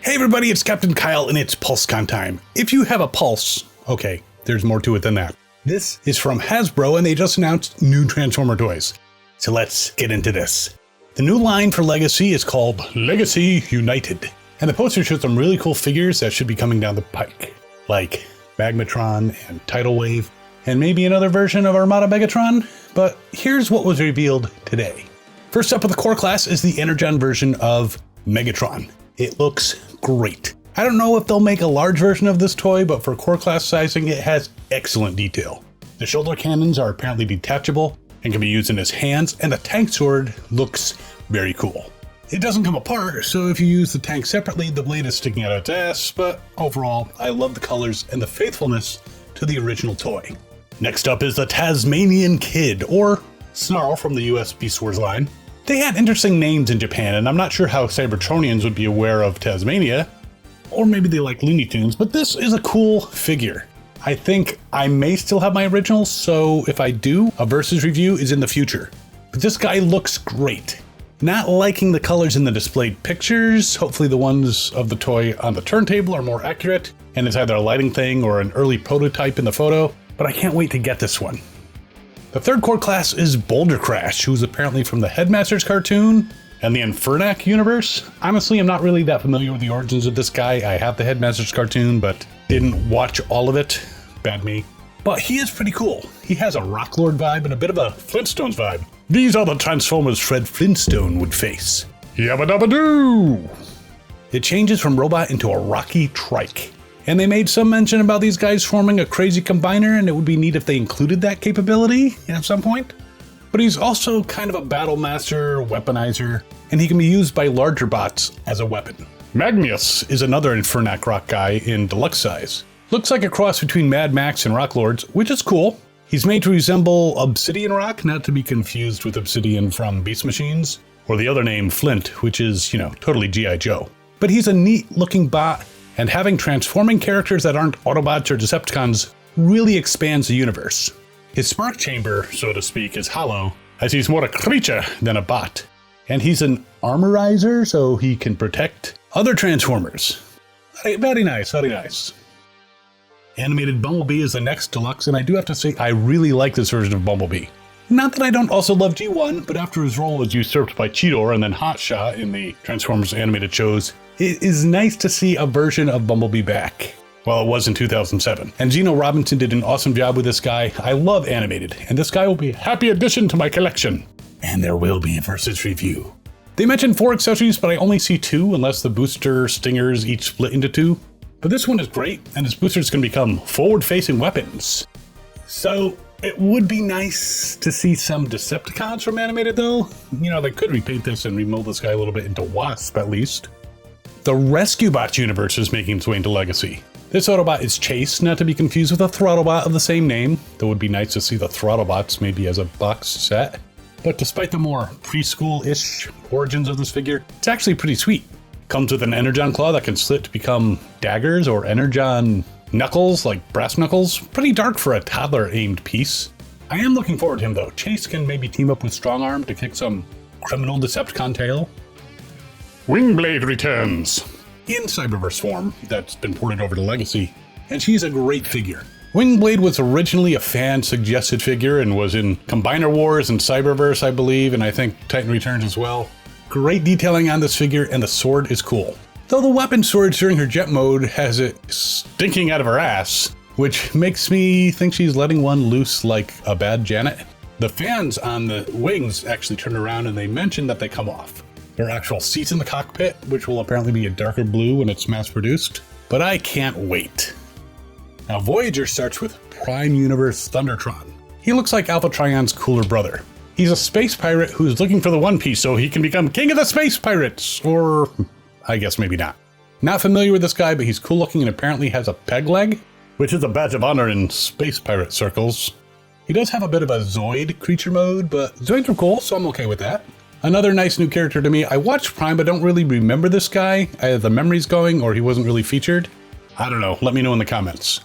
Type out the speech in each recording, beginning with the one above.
Hey everybody, it's Captain Kyle and it's Pulse Con time. If you have a pulse, okay, there's more to it than that. This is from Hasbro and they just announced new Transformer toys. So let's get into this. The new line for Legacy is called Legacy United. And the poster shows some really cool figures that should be coming down the pike. Like Magneton and Tidal Wave, and maybe another version of Armada Megatron. But here's what was revealed today. First up with the core class is the Energon version of Megatron. It looks great. I don't know if they'll make a large version of this toy, but for core class sizing, it has excellent detail. The shoulder cannons are apparently detachable and can be used in his hands, and the tank sword looks very cool. It doesn't come apart, so if you use the tank separately, the blade is sticking out of its ass, but overall, I love the colors and the faithfulness to the original toy. Next up is the Tasmanian Kid, or Snarl from the US Beast Wars line. They had interesting names in Japan, and I'm not sure how Cybertronians would be aware of Tasmania, or maybe they like Looney Tunes, but this is a cool figure. I think I may still have my originals, so if I do, a Versus review is in the future. But this guy looks great. Not liking the colors in the displayed pictures. Hopefully the ones of the toy on the turntable are more accurate, and it's either a lighting thing or an early prototype in the photo, but I can't wait to get this one. The third core class is Bouldercrash, who's apparently from the Headmasters cartoon and the Infernac universe. Honestly, I'm not really that familiar with the origins of this guy. I have the Headmasters cartoon, but didn't watch all of it. Bad me. But he is pretty cool. He has a Rock Lord vibe and a bit of a Flintstones vibe. These are the Transformers Fred Flintstone would face. Yabba dabba doo! It changes from robot into a rocky trike. And they made some mention about these guys forming a crazy combiner, and it would be neat if they included that capability at some point. But he's also kind of a battle master, weaponizer, and he can be used by larger bots as a weapon. Magneous is another Infernac rock guy in deluxe size. Looks like a cross between Mad Max and Rock Lords, which is cool. He's made to resemble Obsidian Rock, not to be confused with Obsidian from Beast Machines, or the other name Flint, which is, totally G.I. Joe. But he's a neat looking bot, and having transforming characters that aren't Autobots or Decepticons really expands the universe. His spark chamber, so to speak, is hollow, as he's more a creature than a bot. And he's an armorizer, so he can protect other Transformers. Very nice, very nice. Animated Bumblebee is the next deluxe, and I do have to say I really like this version of Bumblebee. Not that I don't also love G1, but after his role was usurped by Cheetor and then Hotshot in the Transformers animated shows, it is nice to see a version of Bumblebee back. Well, it was in 2007. And Gino Robinson did an awesome job with this guy. I love animated, and this guy will be a happy addition to my collection. And there will be a Versus review. They mentioned 4 accessories, but I only see 2 unless the booster stingers each split into 2. But this one is great, and his boosters can become forward-facing weapons. So it would be nice to see some Decepticons from animated though. They could repaint this and remold this guy a little bit into Wasp at least. The Rescue Bots universe is making its way into Legacy. This Autobot is Chase, not to be confused with a Throttlebot of the same name, though it would be nice to see the Throttlebots maybe as a box set. But despite the more preschool-ish origins of this figure, it's actually pretty sweet. Comes with an Energon claw that can slit to become daggers or Energon knuckles, like brass knuckles. Pretty dark for a toddler-aimed piece. I am looking forward to him though. Chase can maybe team up with Strongarm to kick some criminal Decepticon tail. Windblade returns in Cyberverse form that's been ported over to Legacy, and she's a great figure. Windblade was originally a fan-suggested figure and was in Combiner Wars and Cyberverse, I believe, and I think Titan Returns as well. Great detailing on this figure, and the sword is cool. Though the weapon storage during her jet mode has it stinking out of her ass, which makes me think she's letting one loose like a bad Janet. The fans on the wings actually turn around and they mention that they come off. There are actual seats in the cockpit, which will apparently be a darker blue when it's mass produced, but I can't wait. Now Voyager starts with Prime Universe Thundertron. He looks like Alpha Trion's cooler brother. He's a space pirate who's looking for the One Piece so he can become king of the space pirates, or I guess maybe not. Not familiar with this guy, but he's cool looking and apparently has a peg leg, which is a badge of honor in space pirate circles. He does have a bit of a Zoid creature mode, but Zoids are cool, so I'm okay with that. Another nice new character to me. I watched Prime, but don't really remember this guy. Either the memory's going or he wasn't really featured. I don't know, let me know in the comments.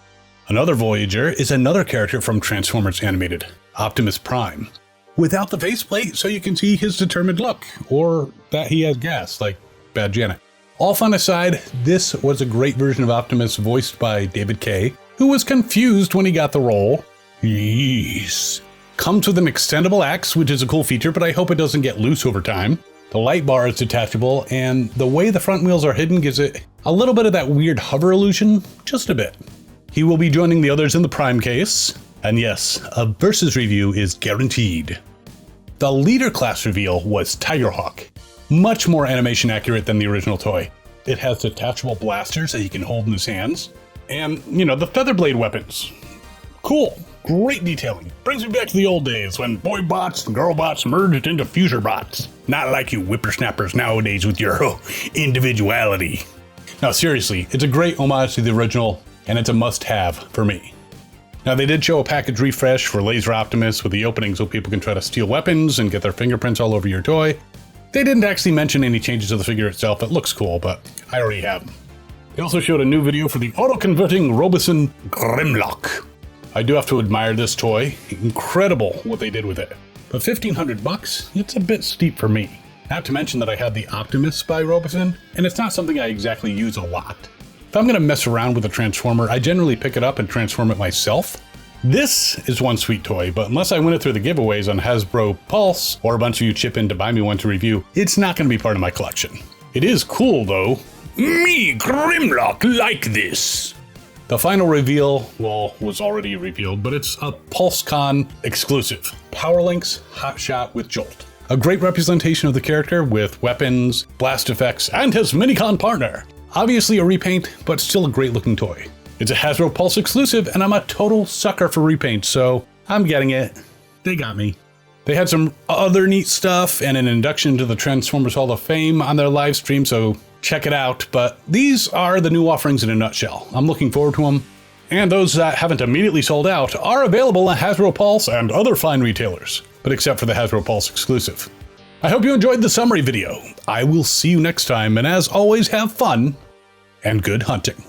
Another Voyager is another character from Transformers Animated, Optimus Prime. Without the faceplate, so you can see his determined look, or that he has gas, like Bad Janet. All fun aside, this was a great version of Optimus voiced by David Kaye, who was confused when he got the role. Yes. Comes with an extendable axe, which is a cool feature, but I hope it doesn't get loose over time. The light bar is detachable, and the way the front wheels are hidden gives it a little bit of that weird hover illusion, just a bit. He will be joining the others in the Prime case, and yes, a Versus review is guaranteed. The leader class reveal was Tigerhawk. Much more animation accurate than the original toy. It has detachable blasters that he can hold in his hands. And, the feather blade weapons. Cool. Great detailing. Brings me back to the old days when boy bots and girl bots merged into fuser bots. Not like you whippersnappers nowadays with your individuality. Now seriously, it's a great homage to the original, and it's a must-have for me. Now they did show a package refresh for Laser Optimus with the opening so people can try to steal weapons and get their fingerprints all over your toy. They didn't actually mention any changes to the figure itself. It looks cool, but I already have them. They also showed a new video for the auto-converting Roboson Grimlock. I do have to admire this toy. Incredible what they did with it. But $1,500, it's a bit steep for me. Not to mention that I had the Optimus by Roboson, and it's not something I exactly use a lot. If I'm gonna mess around with a Transformer, I generally pick it up and transform it myself. This is one sweet toy, but unless I win it through the giveaways on Hasbro Pulse, or a bunch of you chip in to buy me one to review, it's not going to be part of my collection. It is cool though. Me, Grimlock, like this. The final reveal, was already revealed, but it's a Pulse Con exclusive. Powerlinx Hot Shot with Jolt. A great representation of the character with weapons, blast effects, and his Minicon partner. Obviously a repaint, but still a great looking toy. It's a Hasbro Pulse exclusive, and I'm a total sucker for repaint, so I'm getting it. They got me. They had some other neat stuff and an induction to the Transformers Hall of Fame on their live stream, so check it out. But these are the new offerings in a nutshell. I'm looking forward to them. And those that haven't immediately sold out are available on Hasbro Pulse and other fine retailers, but except for the Hasbro Pulse exclusive. I hope you enjoyed the summary video. I will see you next time, and as always, have fun and good hunting.